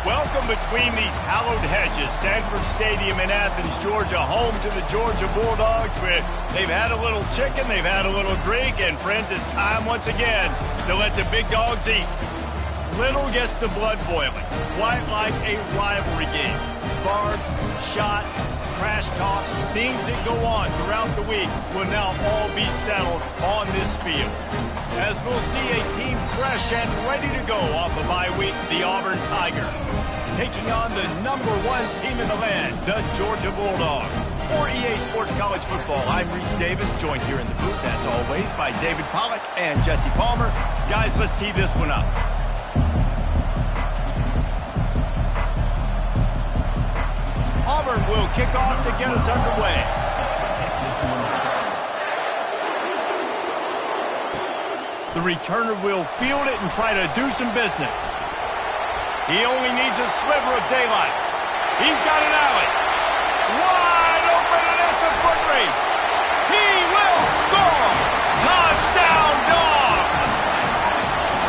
Welcome between these hallowed hedges. Sanford Stadium in Athens, Georgia, home to the Georgia Bulldogs. They've had a little chicken, they've had a little drink, and friends, it's time once again to let the big dogs eat. Little gets the blood boiling, quite like a rivalry game. Barbs, shots, trash talk, things that go on throughout the week will now all be settled on this field. As we'll see a team fresh and ready to go off a bye week, the Auburn Tigers, taking on the #1 team in the land, the Georgia Bulldogs. For EA Sports College Football, I'm Reese Davis, joined here in the booth, as always, by David Pollack and Jesse Palmer. Guys, let's tee this one up. Auburn will kick off to get us underway. The returner will field it and try to do some business. He only needs a sliver of daylight. He's got an alley. Wide open, and it's a foot race. He will score. Touchdown, Dogs!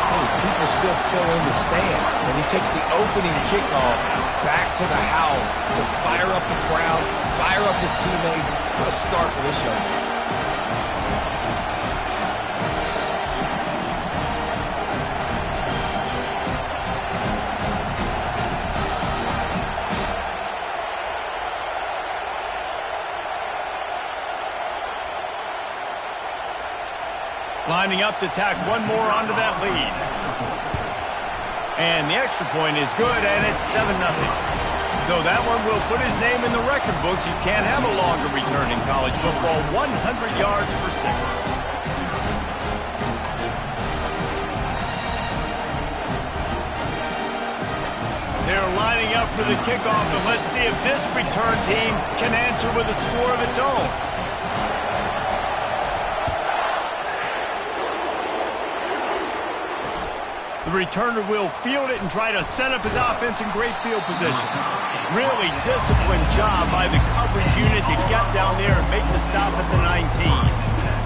Hey, people still fill in the stands, and he takes the opening kickoff back to the house to fire up the crowd, fire up his teammates. What a start for this young man. Lining up to tack one more onto that lead. And the extra point is good, and it's 7-0. So that one will put his name in the record books. You can't have a longer return in college football. 100 yards for 6. They're lining up for the kickoff, and let's see if this return team can answer with a score of its own. The returner will field it and try to set up his offense in great field position. Really disciplined job by the coverage unit to get down there and make the stop at the 19.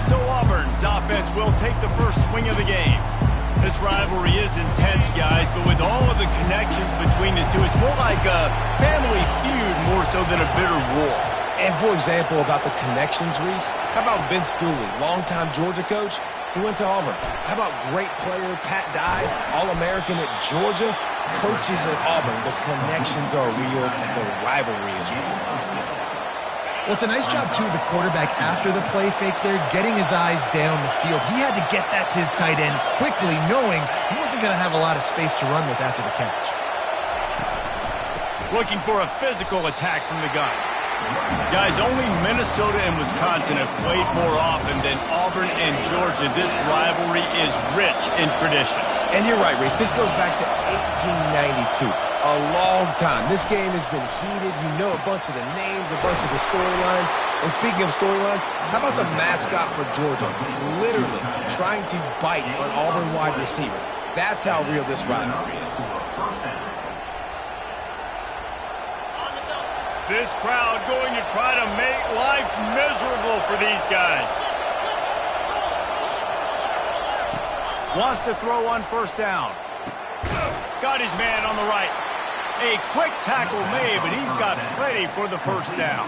So Auburn's offense will take the first swing of the game. This rivalry is intense, guys, but with all of the connections between the two, it's more like a family feud more so than a bitter war. And for example, about the connections, Reese, how about Vince Dooley, longtime Georgia coach? He went to Auburn. How about great player Pat Dye, All-American at Georgia, coaches at Auburn? The connections are real. The rivalry is real. Well, it's a nice job, too, of the quarterback after the play fake there, getting his eyes down the field. He had to get that to his tight end quickly, knowing he wasn't going to have a lot of space to run with after the catch. Looking for a physical attack from the gun. Guys, only Minnesota and Wisconsin have played more often than Auburn and Georgia. This rivalry is rich in tradition. And you're right, Reese. This goes back to 1892. A long time. This game has been heated. You know a bunch of the names, a bunch of the storylines. And speaking of storylines, how about the mascot for Georgia? Literally trying to bite an Auburn wide receiver. That's how real this rivalry is. This crowd going to try to make life miserable for these guys. Wants to throw on first down. Got his man on the right. A quick tackle made, but he's got plenty for the first down.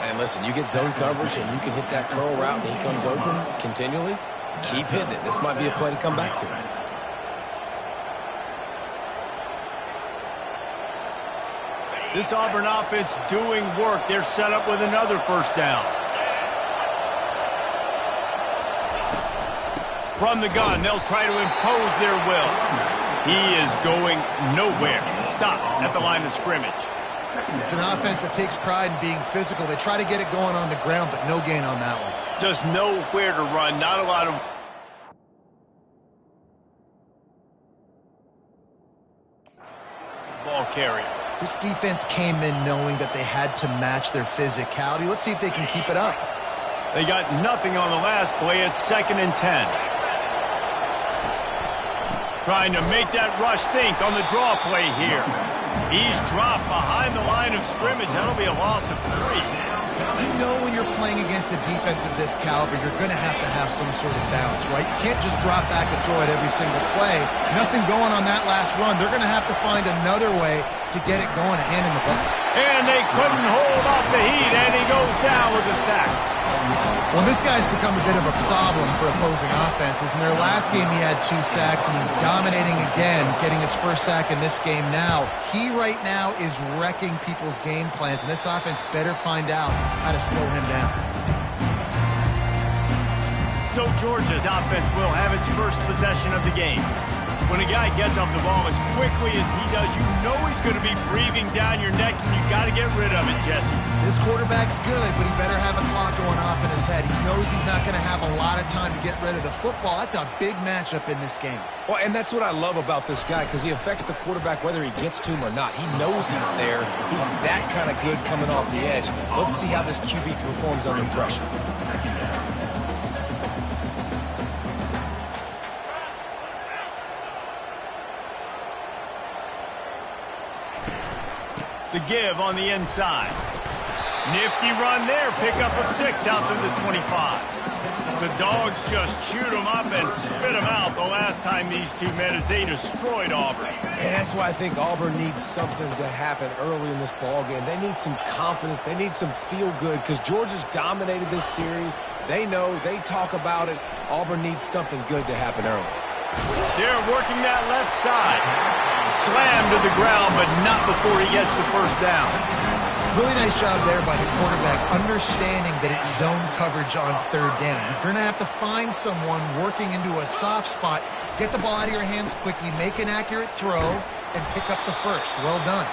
And listen, you get zone coverage and you can hit that curl route and he comes open continually. Keep hitting it. This might be a play to come back to. This Auburn offense doing work. They're set up with another first down. From the gun, they'll try to impose their will. He is going nowhere. Stop at the line of scrimmage. It's an offense that takes pride in being physical. They try to get it going on the ground, but no gain on that one. Just nowhere to run. Not a lot of... ball carrier. This defense came in knowing that they had to match their physicality. Let's see if they can keep it up. They got nothing on the last play. It's 2nd and 10. Trying to make that rush think on the draw play here. He's dropped behind the line of scrimmage. That'll be a loss of 3. You know when you're playing against a defense of this caliber, you're going to have some sort of balance, right? You can't just drop back and throw it every single play. Nothing going on that last run. They're going to have to find another way to get it going and hand him the ball. And they couldn't hold off the heat, and he goes down with a sack. Well, this guy's become a bit of a problem for opposing offenses. In their last game, he had 2 sacks, and he's dominating again, getting his first sack in this game now. He right now is wrecking people's game plans, and this offense better find out how to slow him down. So Georgia's offense will have its first possession of the game. When a guy gets off the ball as quickly as he does, you know he's going to be breathing down your neck, and you got to get rid of it, Jesse. This quarterback's good, but he better have a clock going off in his head. He knows he's not going to have a lot of time to get rid of the football. That's a big matchup in this game. Well, and that's what I love about this guy, because he affects the quarterback whether he gets to him or not. He knows he's there. He's that kind of good coming off the edge. Let's see how this QB performs under pressure. The give on the inside. Nifty run there. Pickup of 6 out to the 25. The Dogs just chewed them up and spit them out the last time these two met as they destroyed Auburn. And that's why I think Auburn needs something to happen early in this ballgame. They need some confidence. They need some feel-good, because Georgia's dominated this series. They know. They talk about it. Auburn needs something good to happen early. They're working that left side. Slammed to the ground, but not before he gets the first down. Really nice job there by the quarterback, understanding that it's zone coverage on 3rd down. You're going to have to find someone working into a soft spot, get the ball out of your hands quickly, make an accurate throw, and pick up the first. Well done.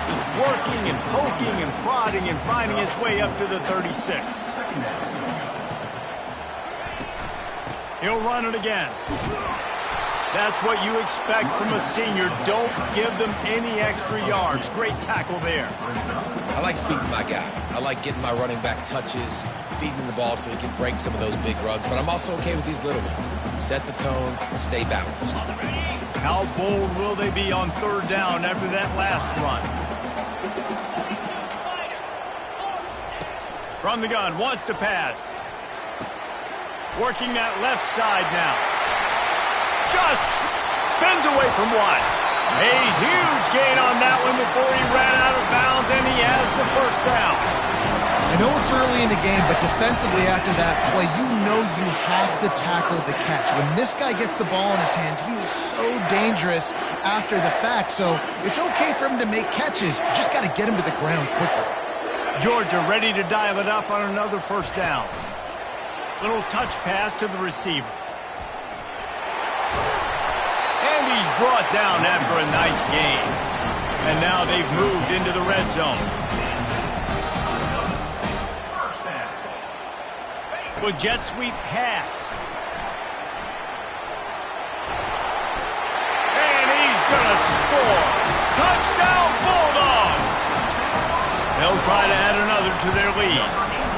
Just working and poking and prodding and finding his way up to the 36. He'll run it again. That's what you expect from a senior. Don't give them any extra yards. Great tackle there. I like feeding my guy. I like getting my running back touches, feeding the ball so he can break some of those big runs. But I'm also okay with these little ones. Set the tone, stay balanced. How bold will they be on 3rd down after that last run? From the gun, wants to pass. Working that left side now. Just spins away from one. A huge gain on that one before he ran out of bounds, and he has the first down. I know it's early in the game, but defensively after that play, you know you have to tackle the catch. When this guy gets the ball in his hands, he is so dangerous after the fact. So it's okay for him to make catches. You just got to get him to the ground quickly. Georgia ready to dial it up on another first down. Little touch pass to the receiver. And he's brought down after a nice gain. And now they've moved into the red zone. With jet sweep pass. And he's going to score. Touchdown Bulldogs! They'll try to add another to their lead.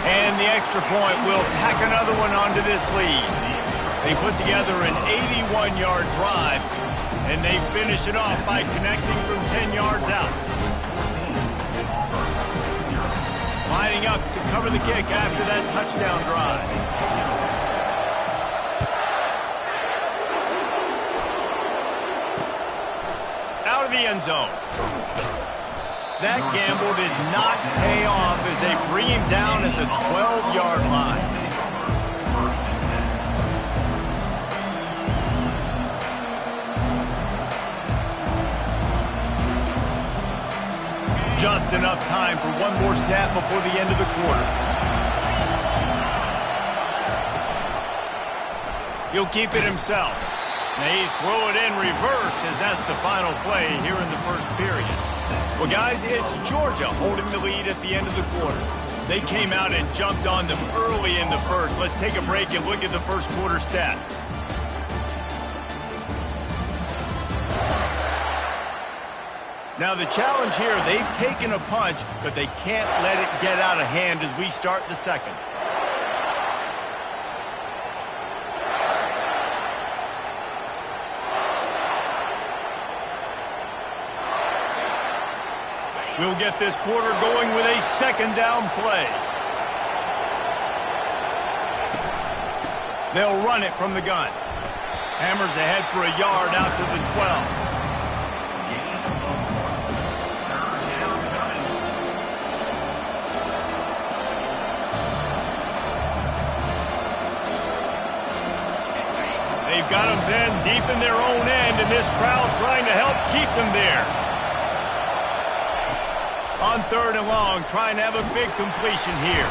And the extra point will tack another one onto this lead. They put together an 81-yard drive, and they finish it off by connecting from 10 yards out. Lining up to cover the kick after that touchdown drive. Out of the end zone. That gamble did not pay off as they bring him down at the 12-yard line. Just enough time for one more snap before the end of the quarter. He'll keep it himself. They throw it in reverse as that's the final play here in the first period. Well, guys, it's Georgia holding the lead at the end of the quarter. They came out and jumped on them early in the first. Let's take a break and look at the first quarter stats. Now, the challenge here, they've taken a punch, but they can't let it get out of hand as we start the second. We'll get this quarter going with a second down play. They'll run it from the gun. Hammers ahead for a yard out to the 12. They've got them then deep in their own end, and this crowd trying to help keep them there. On 3rd and long, trying to have a big completion here.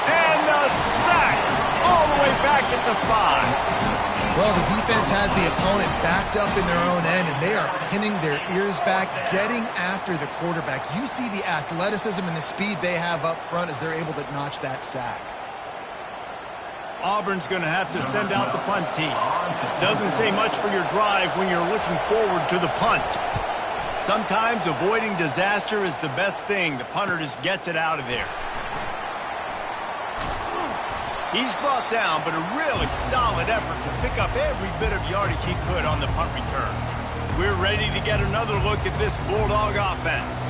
And the sack all the way back at the 5. Well, the defense has the opponent backed up in their own end, and they are pinning their ears back, getting after the quarterback. You see the athleticism and the speed they have up front as they're able to notch that sack. Auburn's going to have to send out the punt team. Doesn't say much for your drive when you're looking forward to the punt. Sometimes avoiding disaster is the best thing. The punter just gets it out of there. He's brought down, but a really solid effort to pick up every bit of yardage he could on the punt return. We're ready to get another look at this Bulldog offense.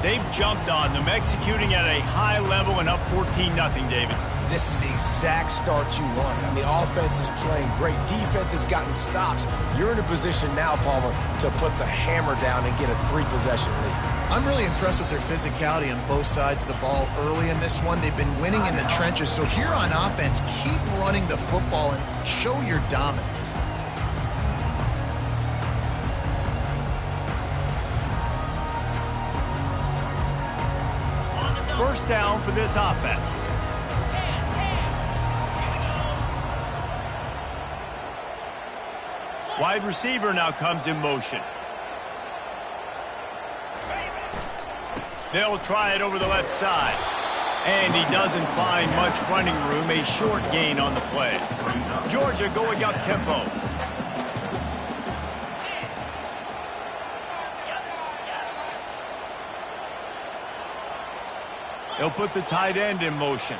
They've jumped on them, executing at a high level and up 14-0, David. This is the exact start you wanted. I mean, offense is playing great. Defense has gotten stops. You're in a position now, Palmer, to put the hammer down and get a 3-possession lead. I'm really impressed with their physicality on both sides of the ball early in this one. They've been winning in the trenches. So here on offense, keep running the football and show your dominance. First down for this offense. Wide receiver now comes in motion. They'll try it over the left side. And he doesn't find much running room. A short gain on the play. Georgia going up tempo. They'll put the tight end in motion.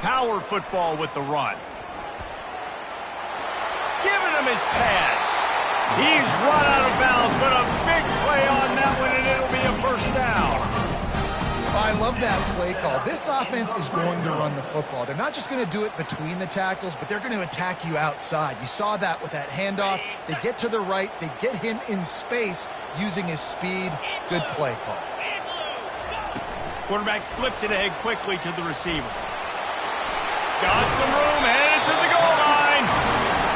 Power football with the run. Giving him his pads. He's run out of bounds, but a big play on that one, and it'll be a first down. I love that play call. This offense is going to run the football. They're not just going to do it between the tackles, but they're going to attack you outside. You saw that with that handoff. They get to the right. They get him in space using his speed. Good play call. Quarterback flips it ahead quickly to the receiver. Got some room, headed to the goal line.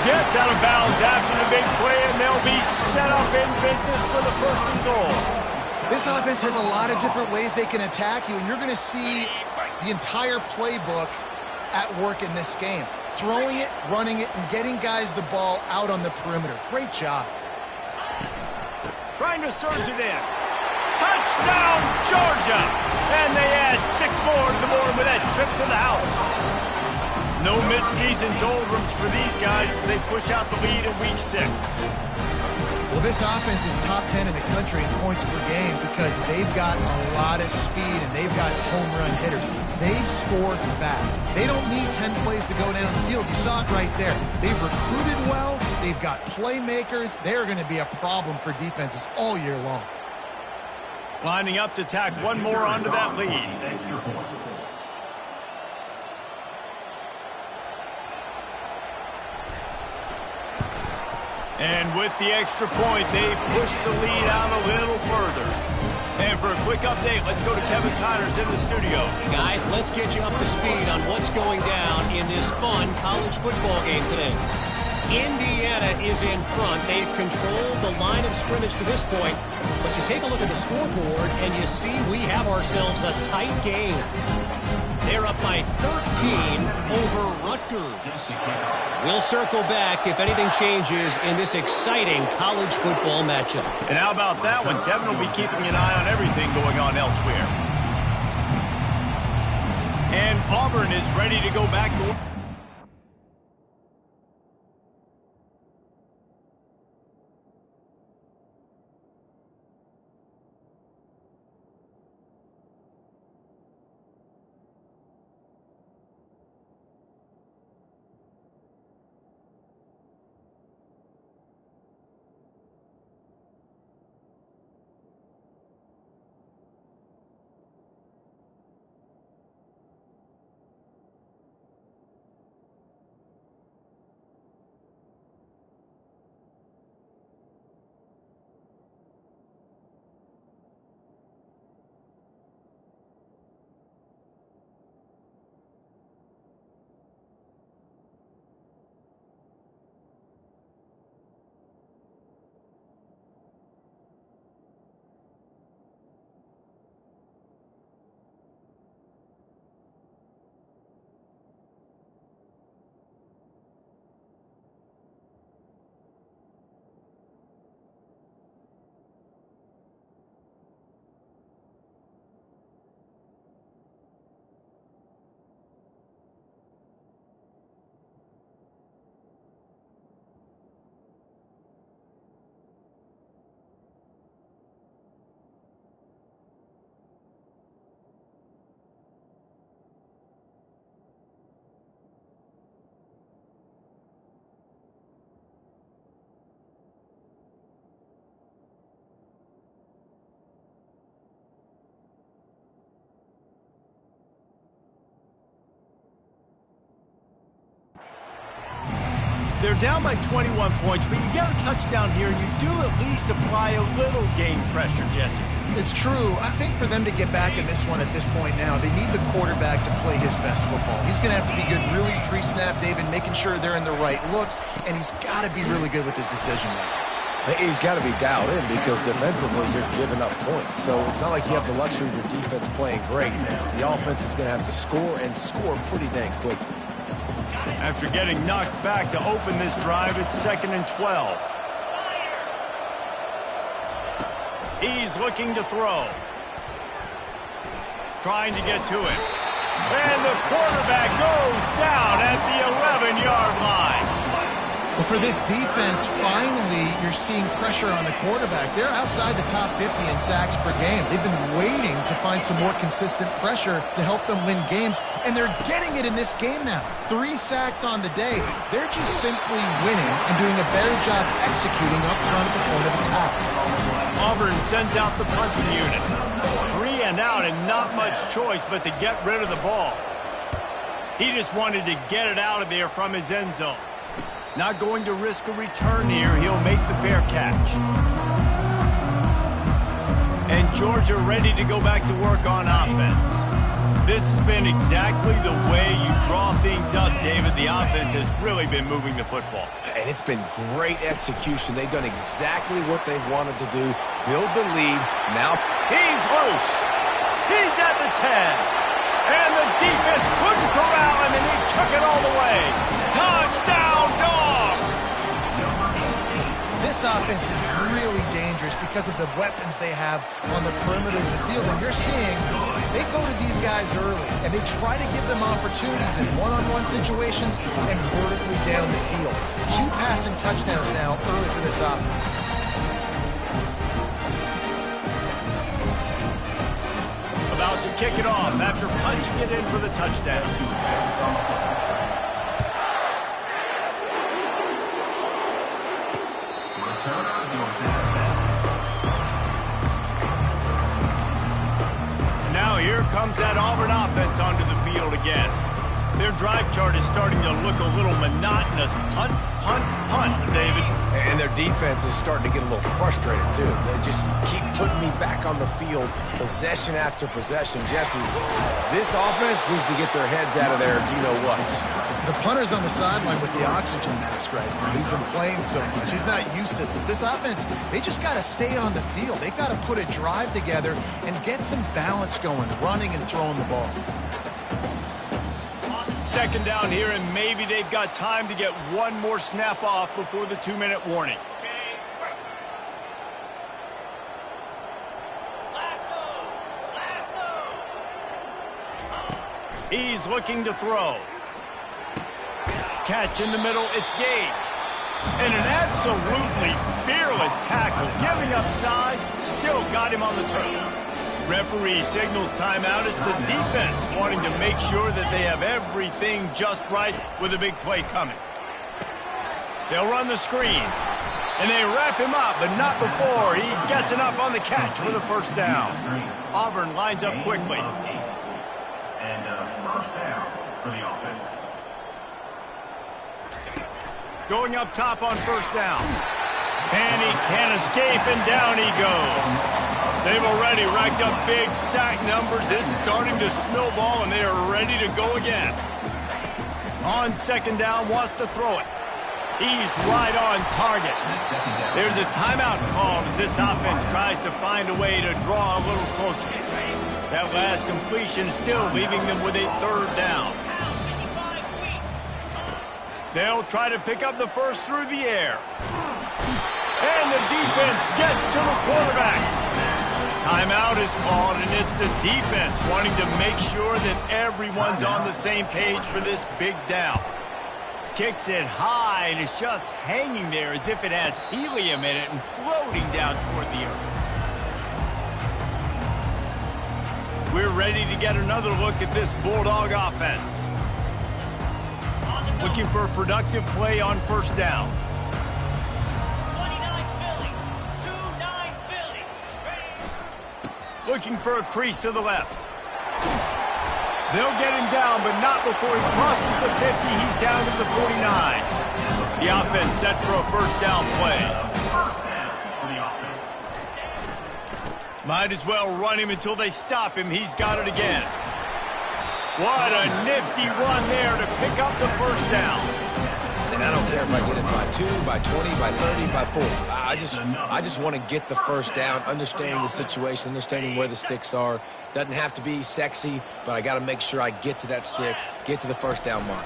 Gets out of bounds after the big play, and they'll be set up in business for the first and goal. This offense has a lot of different ways they can attack you, and you're going to see the entire playbook at work in this game. Throwing it, running it, and getting guys the ball out on the perimeter. Great job. Trying to surge it in. Touchdown, Georgia! And they add 6 more to the board with that trip to the house. No mid-season doldrums for these guys as they push out the lead in Week 6. Well, this offense is top 10 in the country in points per game because they've got a lot of speed and they've got home run hitters. They score fast. They don't need 10 plays to go down the field. You saw it right there. They've recruited well. They've got playmakers. They're going to be a problem for defenses all year long. Lining up to tack one more onto that lead. And with the extra point, they push the lead out a little further. And for a quick update, let's go to Kevin Connors in the studio. Guys, let's get you up to speed on what's going down in this fun college football game today. Indiana is in front. They've controlled the line of scrimmage to this point. But you take a look at the scoreboard, and you see we have ourselves a tight game. They're up by 13 over Rutgers. We'll circle back if anything changes in this exciting college football matchup. And how about that one? Kevin will be keeping an eye on everything going on elsewhere. And Auburn is ready to go back to... They're down by 21 points, but you get a touchdown here, and you do at least apply a little game pressure, Jesse. It's true. I think for them to get back in this one at this point now, they need the quarterback to play his best football. He's going to have to be good really pre-snap, David, making sure they're in the right looks, and he's got to be really good with his decision-making. He's got to be dialed in because defensively you're giving up points. So it's not like you have the luxury of your defense playing great. The offense is going to have to score and score pretty dang quickly. After getting knocked back to open this drive, it's 2nd and 12. He's looking to throw. Trying to get to it. And the quarterback goes down at the 11-yard line. But for this defense, finally, you're seeing pressure on the quarterback. They're outside the top 50 in sacks per game. They've been waiting to find some more consistent pressure to help them win games, and they're getting it in this game now. 3 sacks on the day. They're just simply winning and doing a better job executing up front at the point of attack. Auburn sends out the punting unit. 3 and out and not much choice but to get rid of the ball. He just wanted to get it out of there from his end zone. Not going to risk a return here. He'll make the fair catch. And Georgia ready to go back to work on offense. This has been exactly the way you draw things up, David. The offense has really been moving the football. And it's been great execution. They've done exactly what they've wanted to do. Build the lead. Now he's loose. He's at the 10. And the defense couldn't corral him, and he took it all the way. Touchdown, Dogs! This offense is really dangerous because of the weapons they have on the perimeter of the field. And you're seeing they go to these guys early, and they try to give them opportunities in one-on-one situations and vertically down the field. 2 passing touchdowns now early for this offense. About to kick it off after punching it in for the touchdown. Now here comes that Auburn offense onto the field again. Their drive chart is starting to look a little monotonous. Punt, punt, punt, David. And their defense is starting to get a little frustrated, too. They just keep putting me back on the field, possession after possession. Jesse, this offense needs to get their heads out of there, you-know-what. The punter's on the sideline with the oxygen mask right now. He's been playing so much. He's not used to this. This offense, they just got to stay on the field. They got to put a drive together and get some balance going, running and throwing the ball. 2nd down here, and maybe they've got time to get one more snap off before the 2-minute warning. He's looking to throw. Catch in the middle, it's Gage. And an absolutely fearless tackle, giving up size, still got him on the turf. Referee signals timeout as the defense wanting to make sure that they have everything just right with a big play coming. They'll run the screen, and they wrap him up, but not before he gets enough on the catch for the 1st down. Auburn lines up quickly. And 1st down for the offense. Going up top on 1st down. And he can't escape, and down he goes. They've already racked up big sack numbers. It's starting to snowball, and they are ready to go again. On 2nd down, wants to throw it. He's right on target. There's a timeout called as this offense tries to find a way to draw a little closer. That last completion still leaving them with a 3rd down. They'll try to pick up the 1st through the air. And the defense gets to the quarterback. Timeout is called, and it's the defense wanting to make sure that everyone's on the same page for this big down. Kicks it high, and it's just hanging there as if it has helium in it and floating down toward the earth. We're ready to get another look at this Bulldog offense. Looking for a productive play on 1st down. Looking for a crease to the left. They'll get him down, but not before he crosses the 50. He's down to the 49. The offense set for a first down play. First down for the offense. Might as well run him until they stop him. He's got it again. What a nifty run there to pick up the first down. And I don't care if I get it by 2, by 20, by 30, by 40. I just want to get the first down, understanding the situation, understanding where the sticks are. Doesn't have to be sexy, but I got to make sure I get to that stick, get to the first down mark.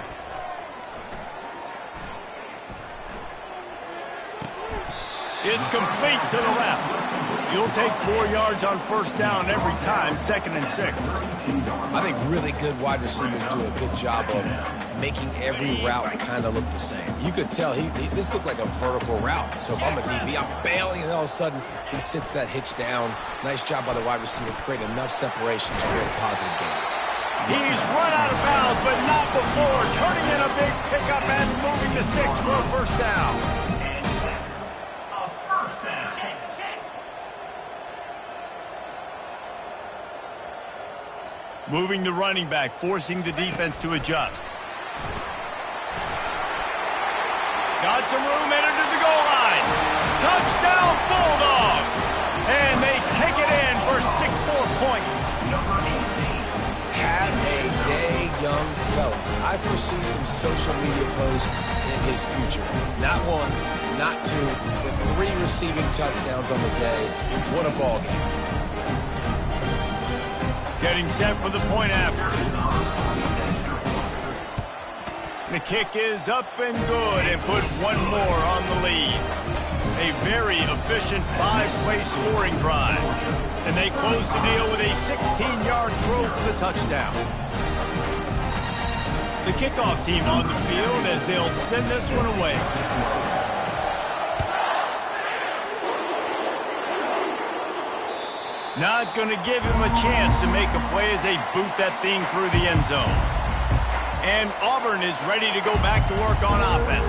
It's complete to the left. You'll take 4 yards on first down every time, 2nd and 6. I think really good wide receivers do a good job of making every route kind of look the same. You could tell this looked like a vertical route. So if I'm a DB, I'm bailing, and all of a sudden he sits that hitch down. Nice job by the wide receiver, create enough separation to create a positive gain. He's run out of bounds, but not before turning in a big pickup and moving the sticks for a first down. Moving the running back, forcing the defense to adjust. Got some room, entered to the goal line. Touchdown, Bulldogs! And they take it in for 6 more points. Have a day, young fella. I foresee some social media posts in his future. Not 1, not 2, but 3 receiving touchdowns on the day. What a ball game. Getting set for the point after. The kick is up and good and put 1 more on the lead. A very efficient 5-play scoring drive. And they close the deal with a 16-yard throw for the touchdown. The kickoff team on the field as they'll send this one away. Not going to give him a chance to make a play as they boot that thing through the end zone. And Auburn is ready to go back to work on offense.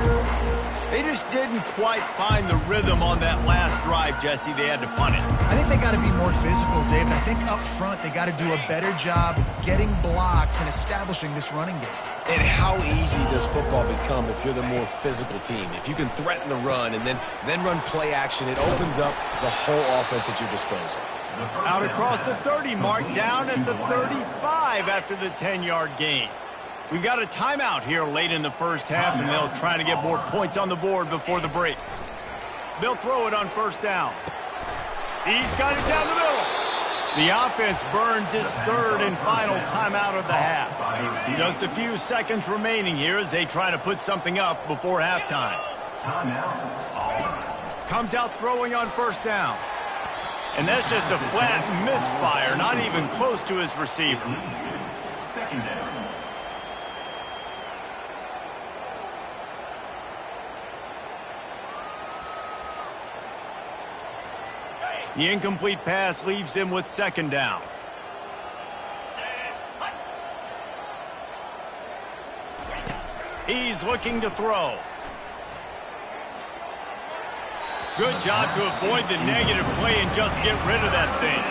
They just didn't quite find the rhythm on that last drive, Jesse. They had to punt it. I think they got to be more physical, David. I think up front they got to do a better job getting blocks and establishing this running game. And how easy does football become if you're the more physical team? If you can threaten the run and then run play action, it opens up the whole offense at your disposal. Out across the 30 mark, down at the 35 after the 10-yard gain. We've got a timeout here late in the first half, and they'll try to get more points on the board before the break. They'll throw it on first down. He's got it down the middle. The offense burns its 3rd and final timeout of the half. Just a few seconds remaining here as they try to put something up before halftime. Comes out throwing on first down. And that's just a flat misfire, not even close to his receiver. 2nd down. The incomplete pass leaves him with 2nd down. He's looking to throw. Good job to avoid the negative play and just get rid of that thing.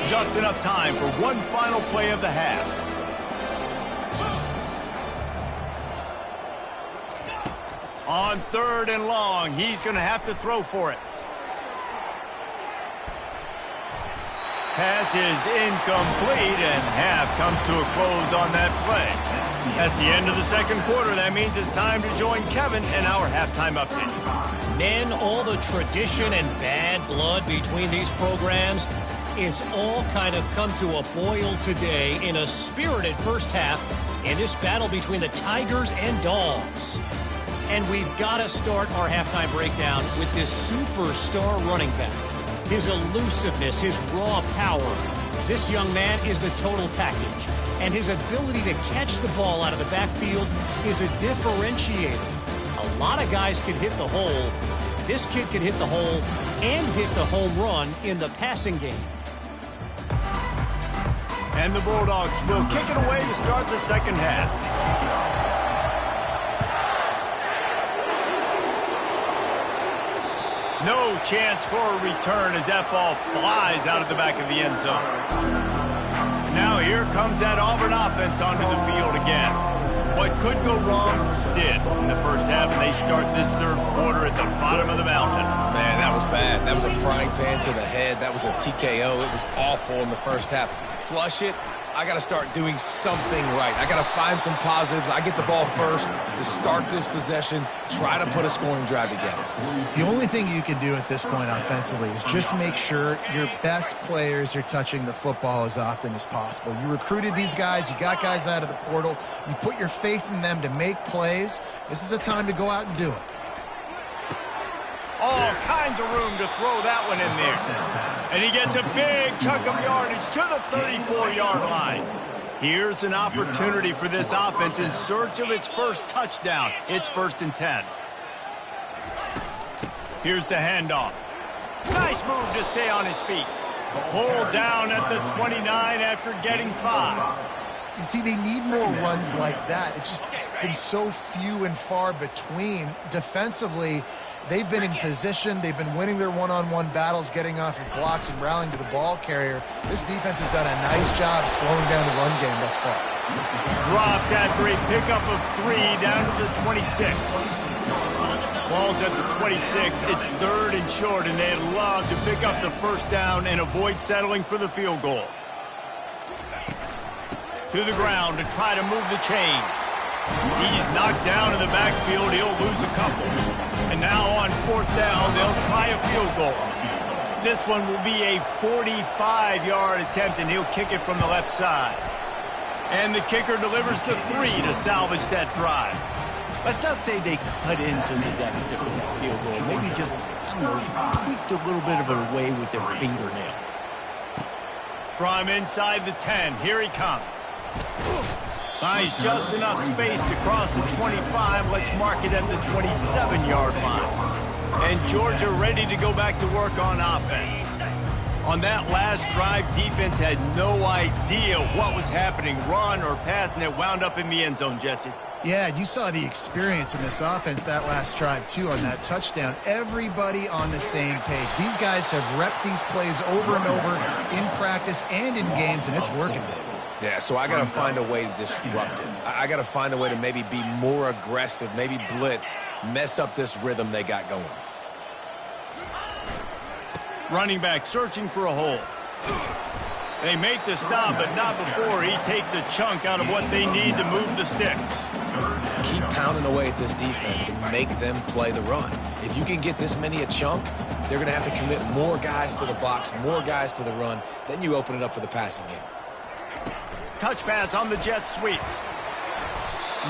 Just enough time for one final play of the half. On 3rd and long, he's going to have to throw for it. Pass is incomplete, and half comes to a close on that play. That's the end of the 2nd quarter. That means it's time to join Kevin in our halftime update. Men, all the tradition and bad blood between these programs, it's all kind of come to a boil today in a spirited first half in this battle between the Tigers and Dogs. And we've got to start our halftime breakdown with this superstar running back. His elusiveness, his raw power. This young man is the total package. And his ability to catch the ball out of the backfield is a differentiator. A lot of guys can hit the hole. This kid can hit the hole and hit the home run in the passing game. And the Bulldogs will kick it away to start the 2nd half. No chance for a return as that ball flies out of the back of the end zone. Now here comes that Auburn offense onto the field again. What could go wrong did in the first half, and they start this third quarter at the bottom of the mountain. Man, that was bad. That was a frying pan to the head. That was a TKO. It was awful in the first half. Flush it. I got to start doing something right. I got to find some positives. I get the ball first to start this possession, try to put a scoring drive together. The only thing you can do at this point offensively is just make sure your best players are touching the football as often as possible. You recruited these guys. You got guys out of the portal. You put your faith in them to make plays. This is a time to go out and do it. All kinds of room to throw that one in there. And he gets a big chunk of yardage to the 34-yard line. Here's an opportunity for this offense in search of its first touchdown. It's 1st and 10. Here's the handoff. Nice move to stay on his feet. Pulled down at the 29 after getting 5. You see, they need more runs like that. It's been so few and far between. Defensively, they've been in position. They've been winning their one-on-one battles, getting off of blocks and rallying to the ball carrier. This defense has done a nice job slowing down the run game thus far. Dropped after a pickup of 3 down to the 26. Ball's at the 26. It's 3rd and short, and they'd love to pick up the first down and avoid settling for the field goal. To the ground to try to move the chains. He's knocked down in the backfield. He'll lose a couple. And now on 4th down, they'll try a field goal. This one will be a 45-yard attempt, and he'll kick it from the left side. And the kicker delivers the 3 to salvage that drive. Let's not say they cut into the deficit with that field goal. Maybe just, I don't know, tweaked a little bit of it away with their fingernail. From inside the 10, here he comes. Finds just enough space to cross the 25. Let's mark it at the 27-yard line. And Georgia ready to go back to work on offense. On that last drive, defense had no idea what was happening, run or pass, and it wound up in the end zone, Jesse. Yeah, you saw the experience in this offense that last drive, too, on that touchdown. Everybody on the same page. These guys have repped these plays over and over in practice and in games, and it's working. Yeah, so I got to find a way to disrupt it. I got to find a way to maybe be more aggressive, maybe blitz, mess up this rhythm they got going. Running back searching for a hole. They make the stop, but not before he takes a chunk out of what they need to move the sticks. Keep pounding away at this defense and make them play the run. If you can get this many a chunk, they're going to have to commit more guys to the box, more guys to the run. Then you open it up for the passing game. Touch pass on the jet sweep.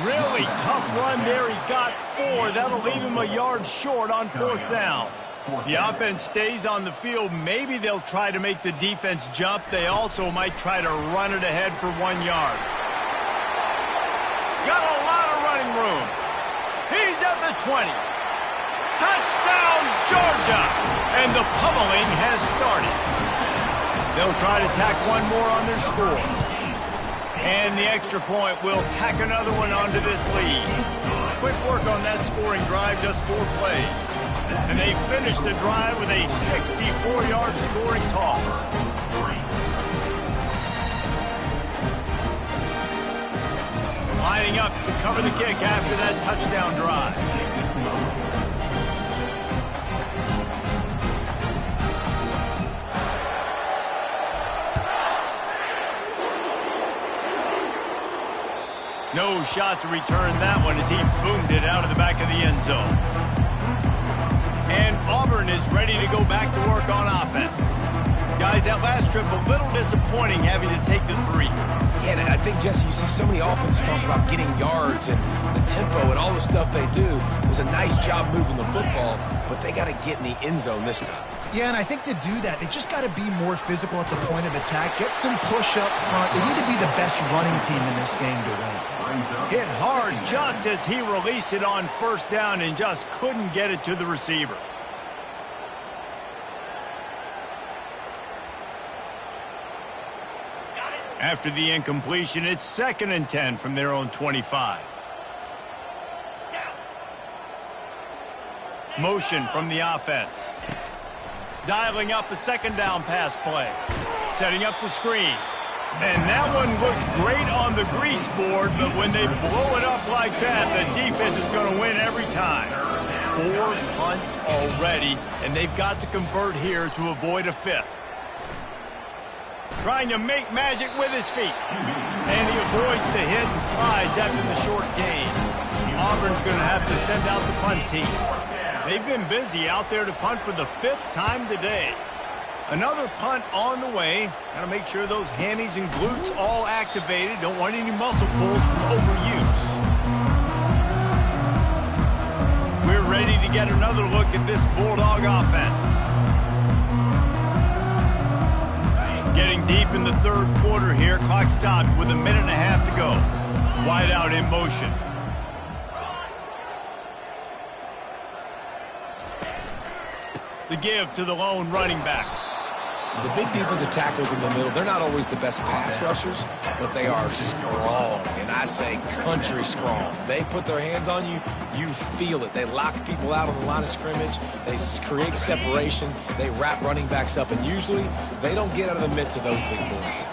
Really tough run there. He got 4. That'll leave him a yard short on 4th down. The offense stays on the field. Maybe they'll try to make the defense jump. They also might try to run it ahead for 1 yard. Got a lot of running room. He's at the 20. Touchdown, Georgia! And the pummeling has started. They'll try to tack one more on their score. And the extra point will tack another one onto this lead. Quick work on that scoring drive, just 4 plays. And they finish the drive with a 64-yard scoring toss. Lining up to cover the kick after that touchdown drive. No shot to return that one as he boomed it out of the back of the end zone. And Auburn is ready to go back to work on offense. Guys, that last trip a little disappointing having to take the 3. Yeah, and I think, Jesse, you see so many offenses talk about getting yards and the tempo and all the stuff they do. It was a nice job moving the football, but they got to get in the end zone this time. Yeah, and I think to do that, they just got to be more physical at the point of attack, get some push up front. They need to be the best running team in this game to win. Hit hard just as he released it on 1st down and just couldn't get it to the receiver. After the incompletion, it's 2nd and 10 from their own 25. Motion from the offense. Dialing up a 2nd down pass play. Setting up the screen. And that one looked great on the grease board, but when they blow it up like that, the defense is going to win every time. 4 punts already, and they've got to convert here to avoid a 5th. Trying to make magic with his feet. And he avoids the hit and slides after the short gain. Auburn's going to have to send out the punt team. They've been busy out there to punt for the 5th time today. Another punt on the way. Got to make sure those hammies and glutes all activated. Don't want any muscle pulls from overuse. We're ready to get another look at this Bulldog offense. Getting deep in the 3rd quarter here. Clock stopped with 1.5 minutes to go. Wide out in motion. The give to the lone running back. The big defensive tackles in the middle, they're not always the best pass rushers, but they are strong, and I say country strong. They put their hands on you, you feel it. They lock people out on the line of scrimmage. They create separation. They wrap running backs up, and usually they don't get out of the midst of those big boys.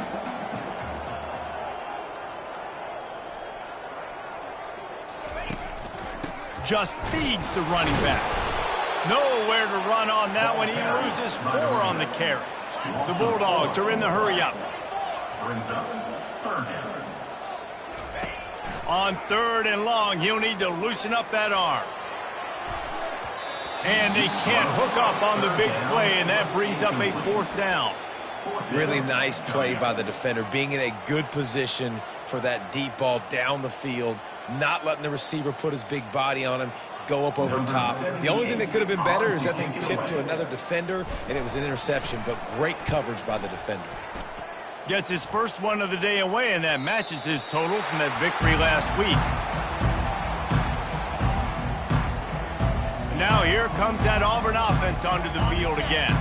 Just feeds the running back. Nowhere to run on that one. He loses 4 on the carry. The Bulldogs are in the hurry-up. Brings up 3rd down. On 3rd and long, he'll need to loosen up that arm. And they can't hook up on the big play, and that brings up a 4th down. Really nice play by the defender, being in a good position for that deep ball down the field, not letting the receiver put his big body on him, go up over top. The only thing that could have been better is that thing tipped to another defender, and it was an interception, but great coverage by the defender. Gets his first one of the day away, and that matches his total from that victory last week. And now here comes that Auburn offense onto the field again.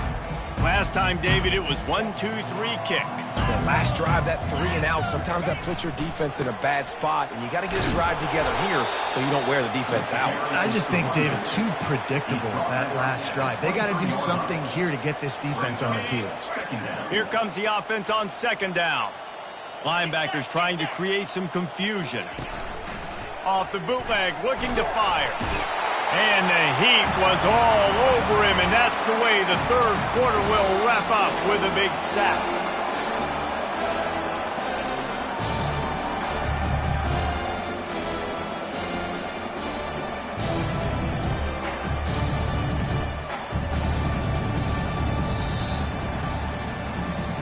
Last time, David, it was 1-2-3 kick. The last drive, that 3 and out, sometimes that puts your defense in a bad spot, and you got to get a drive together here so you don't wear the defense out. I just think, David, too predictable that last drive. They got to do something here to get this defense on their heels. Here comes the offense on 2nd down. Linebackers trying to create some confusion. Off the bootleg, looking to fire. And the heat was all over him, and that's the way the 3rd quarter will wrap up with a big sack.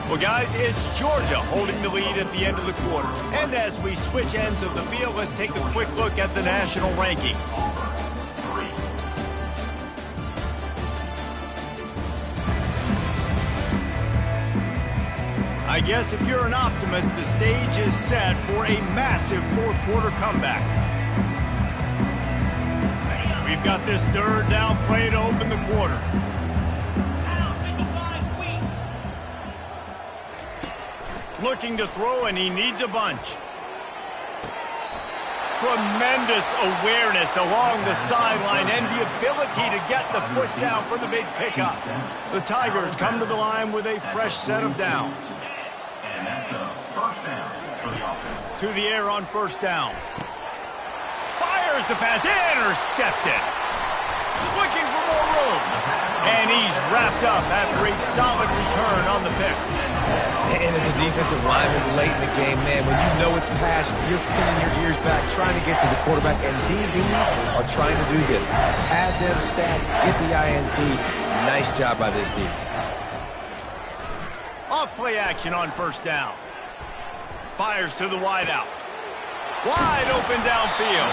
Well, guys, it's Georgia holding the lead at the end of the quarter. And as we switch ends of the field, let's take a quick look at the national rankings. I guess if you're an optimist, the stage is set for a massive 4th quarter comeback. We've got this 3rd down play to open the quarter. Looking to throw, and he needs a bunch. Tremendous awareness along the sideline and the ability to get the foot down for the big pickup. The Tigers come to the line with a fresh set of downs. And that's a 1st down for the offense. To the air on 1st down. Fires the pass, intercepted. Looking for more room. And he's wrapped up after a solid return on the pick. And as a defensive lineman late in the game, man, when you know it's passion, you're pinning your ears back, trying to get to the quarterback, and DBs are trying to do this. Pad them stats, get the INT. Nice job by this D. Off play action on 1st down. Fires to the wideout. Wide open downfield.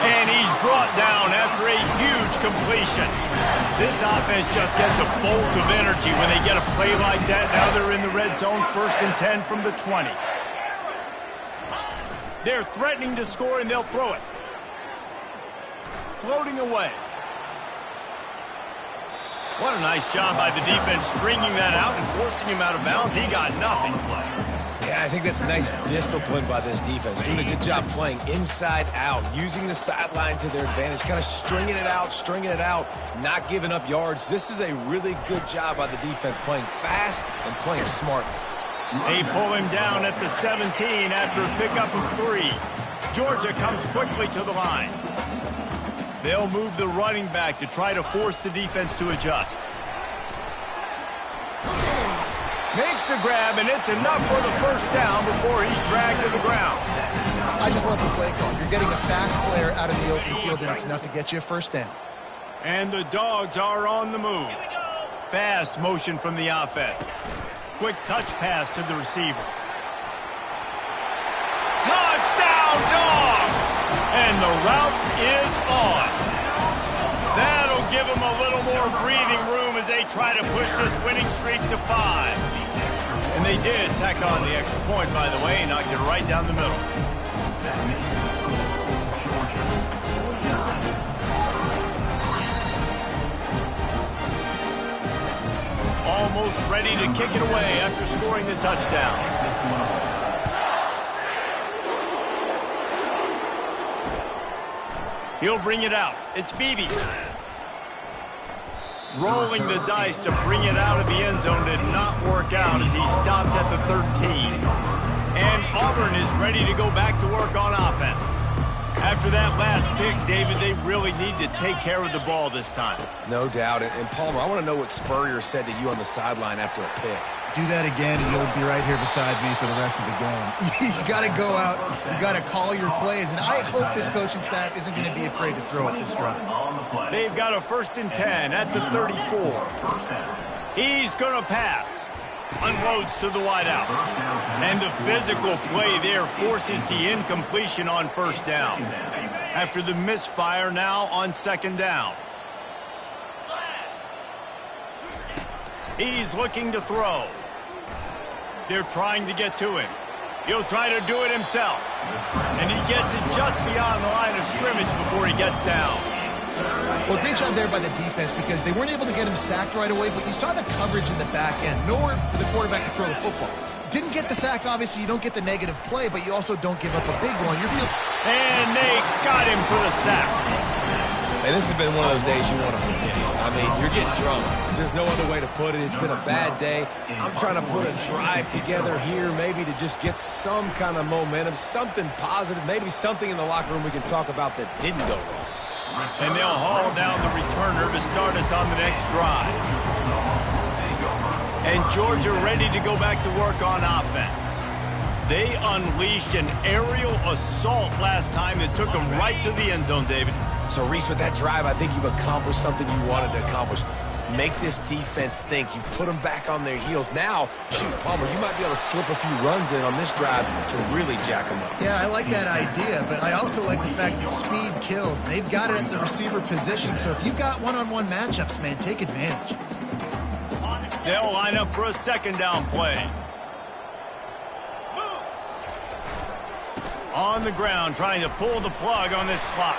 And he's brought down after a huge completion. This offense just gets a bolt of energy when they get a play like that. Now they're in the red zone, 1st and 10 from the 20. They're threatening to score, and they'll throw it. Floating away. What a nice job by the defense stringing that out and forcing him out of bounds. He got nothing. Yeah, I think that's nice discipline by this defense. Doing a good job playing inside out, using the sideline to their advantage, kind of stringing it out, not giving up yards. This is a really good job by the defense, playing fast and playing smart. They pull him down at the 17 after a pickup of 3. Georgia comes quickly to the line. They'll move the running back to try to force the defense to adjust. Makes the grab, and it's enough for the first down before he's dragged to the ground. I just love the play call. You're getting a fast player out of the open field, and it's enough to get you a first down. And the Dogs are on the move. Fast motion from the offense. Quick touch pass to the receiver. Touchdown, Dogs! And the route is on. That'll give them a little more breathing room as they try to push this winning streak to 5. And they did tack on the extra point, by the way, and knocked it right down the middle. Almost ready to kick it away after scoring the touchdown. He'll bring it out. It's Beebe. Rolling the dice to bring it out of the end zone did not work out as he stopped at the 13. And Auburn is ready to go back to work on offense. After that last pick, David, they really need to take care of the ball this time. No doubt. And Palmer, I want to know what Spurrier said to you on the sideline after a pick. Do that again, and you'll be right here beside me for the rest of the game. You got to go out. You got to call your plays, and I hope this coaching staff isn't going to be afraid to throw it this run. They've got a 1st and 10 at the 34. He's going to pass. Unloads to the wideout. And the physical play there forces the incompletion on 1st down. After the misfire now on 2nd down. He's looking to throw. They're trying to get to him. He'll try to do it himself. And he gets it just beyond the line of scrimmage before he gets down. Well, great job there by the defense because they weren't able to get him sacked right away, but you saw the coverage in the back end. Nowhere for the quarterback to throw the football. Didn't get the sack, obviously. You don't get the negative play, but you also don't give up a big one. And they got him for the sack. And this has been one of those days you want to forget. I mean, you're getting drunk. There's no other way to put it. It's been a bad day. I'm trying to put a drive together here maybe to just get some kind of momentum, something positive, maybe something in the locker room we can talk about that didn't go wrong. And they'll haul down the returner to start us on the next drive. And Georgia ready to go back to work on offense. They unleashed an aerial assault last time that took them right to the end zone, David. So, Reese, with that drive, I think you've accomplished something you wanted to accomplish. Make this defense think. You've put them back on their heels. Now, shoot, Palmer, you might be able to slip a few runs in on this drive to really jack them up. Yeah, I like that idea, but I also like the fact that speed kills. They've got it at the receiver position, so if you've got one-on-one matchups, man, take advantage. They'll line up for a 2nd down play. On the ground, trying to pull the plug on this clock.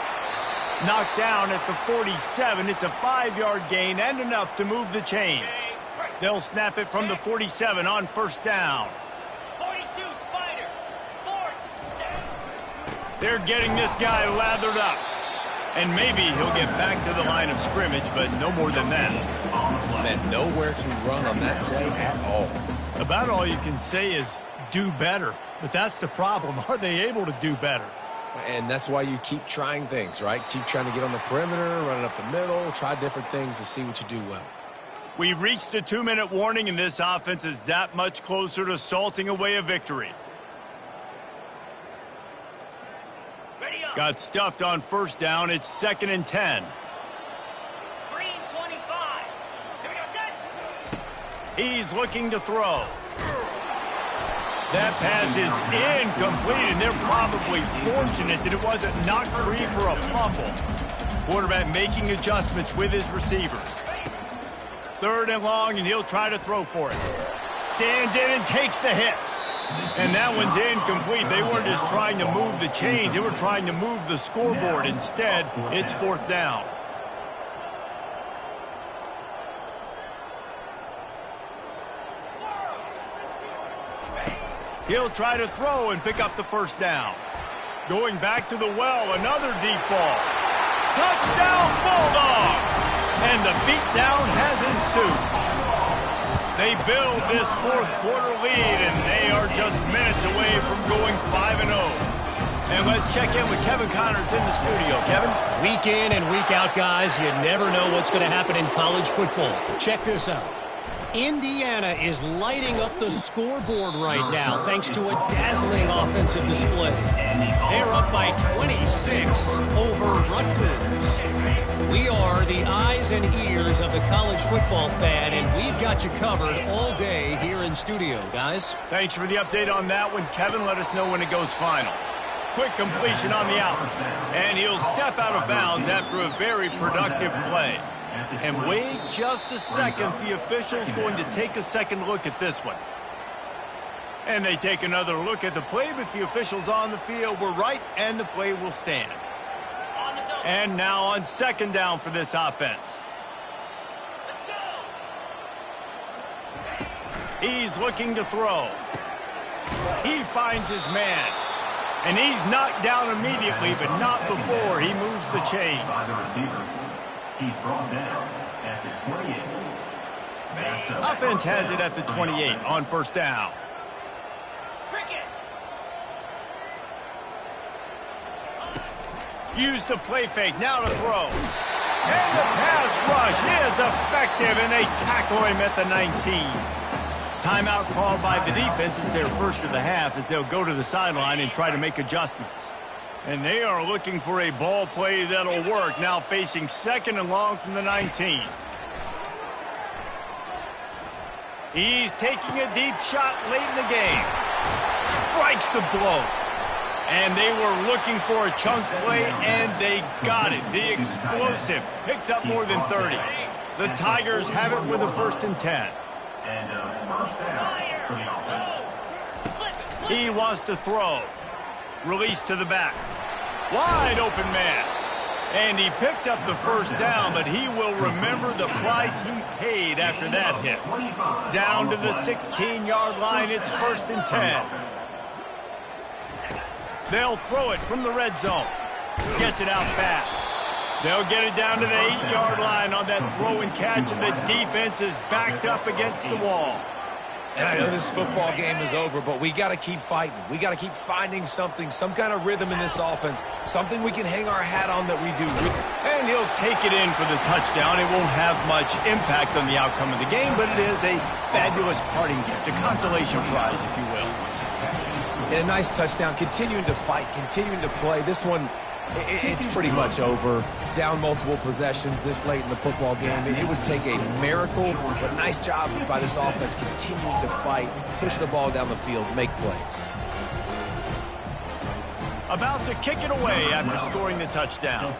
Knocked down at the 47. It's a 5-yard gain and enough to move the chains. They'll snap it from the 47 on 1st down. 42 Spider. They're getting this guy lathered up. And maybe he'll get back to the line of scrimmage, but no more than that. And nowhere to run on that play at all. About all you can say is do better. But that's the problem. Are they able to do better? And that's why you keep trying things, right? Keep trying to get on the perimeter, running up the middle, try different things to see what you do well. We've reached the 2-minute warning, and this offense is that much closer to salting away a victory. Got stuffed on 1st down. It's 2nd and 10. Green 25. Here we go, set. He's looking to throw. That pass is incomplete, and they're probably fortunate that it wasn't knocked free for a fumble. Quarterback making adjustments with his receivers. 3rd and long, and he'll try to throw for it. Stands in and takes the hit. And that one's incomplete. They weren't just trying to move the chains. They were trying to move the scoreboard. Instead, it's 4th down. He'll try to throw and pick up the 1st down. Going back to the well, another deep ball. Touchdown, Bulldogs! And the beatdown has ensued. They build this fourth quarter lead, and they are just minutes away from going 5-0. And let's check in with Kevin Connors in the studio. Kevin? Week in and week out, guys, you never know what's going to happen in college football. Check this out. Indiana is lighting up the scoreboard right now thanks to a dazzling offensive display. They're up by 26 over Rutgers. We are the eyes and ears of the college football fan, and we've got you covered all day here in studio, guys. Thanks for the update on that one, Kevin. Let us know when it goes final. Quick completion on the out, and he'll step out of bounds after a very productive play. And wait just a second, the official's going to take a second look at this one. And they take another look at the play, but the officials on the field were right, and the play will stand. And now on second down for this offense. He's looking to throw. He finds his man. And he's knocked down immediately, but not before he moves the chains. He's brought down at the 28. Offense has it at the 28 on first down. Use the play fake, now to throw. And the pass rush is effective, and they tackle him at the 19. Timeout called by the defense. It's their first of the half as they'll go to the sideline and try to make adjustments. And they are looking for a ball play that'll work, now facing second and long from the 19. He's taking a deep shot late in the game. Strikes the blow. And they were looking for a chunk play, and they got it. The explosive picks up more than 30. The Tigers have it with a 1st and 10. And first down for the offense. He wants to throw. Release to the back. Wide open man. And he picks up the first down, but he will remember the price he paid after that hit. Down to the 16-yard line, it's 1st and 10. They'll throw it from the red zone. Gets it out fast. They'll get it down to the 8-yard line on that throw and catch, and the defense is backed up against the wall. And I know this football game is over, but we got to keep fighting. We got to keep finding something, some kind of rhythm in this offense, something we can hang our hat on that we do. And he'll take it in for the touchdown. It won't have much impact on the outcome of the game, but it is a fabulous parting gift, a consolation prize, if you will. And a nice touchdown, continuing to fight, continuing to play. This one, it's pretty much over. Down multiple possessions this late in the football game. It would take a miracle, but nice job by this offense continuing to fight, push the ball down the field, make plays. About to kick it away after scoring the touchdown.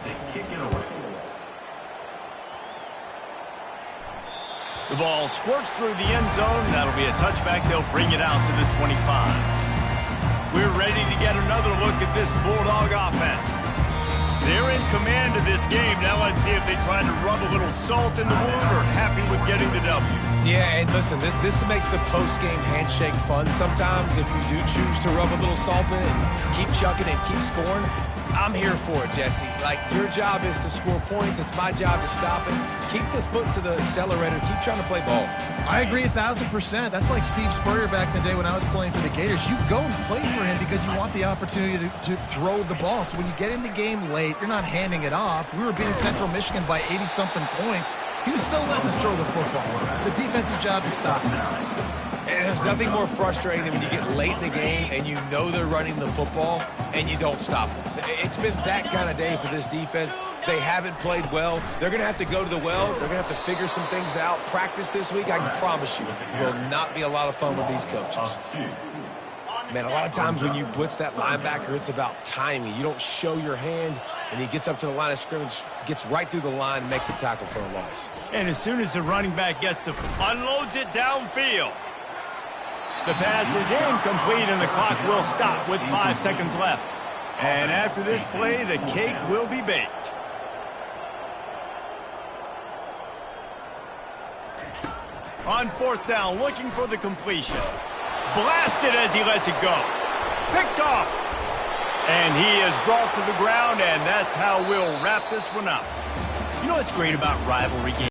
The ball squirts through the end zone. That'll be a touchback. They'll bring it out to the 25. We're ready to get another look at this Bulldog offense. They're in command of this game. Now let's see if they try to rub a little salt in the wound or happy with getting the W. Yeah, and listen, this makes the post-game handshake fun sometimes if you do choose to rub a little salt in and keep chucking and keep scoring. I'm here for it, Jesse. Like, your job is to score points. It's my job to stop it. Keep the foot to the accelerator. Keep trying to play ball. I agree 1,000%. That's like Steve Spurrier back in the day when I was playing for the Gators. You go and play for him because you want the opportunity to throw the ball. So when you get in the game late, you're not handing it off. We were beating Central Michigan by 80-something points. He was still letting us throw the football. It's the defense's job to stop him. And there's nothing more frustrating than when you get late in the game and you know they're running the football and you don't stop them. It's been that kind of day for this defense. They haven't played well. They're going to have to go to the well. They're going to have to figure some things out. Practice this week, I can promise you, will not be a lot of fun with these coaches. Man, a lot of times when you blitz that linebacker, it's about timing. You don't show your hand, and he gets up to the line of scrimmage, gets right through the line, makes a tackle for a loss. And as soon as the running back gets the unloads it downfield. The pass is incomplete, and the clock will stop with 5 seconds left. And after this play, the cake will be baked. On fourth down, looking for the completion. Blasted as he lets it go. Picked off. And he is brought to the ground, and that's how we'll wrap this one up. You know what's great about rivalry games?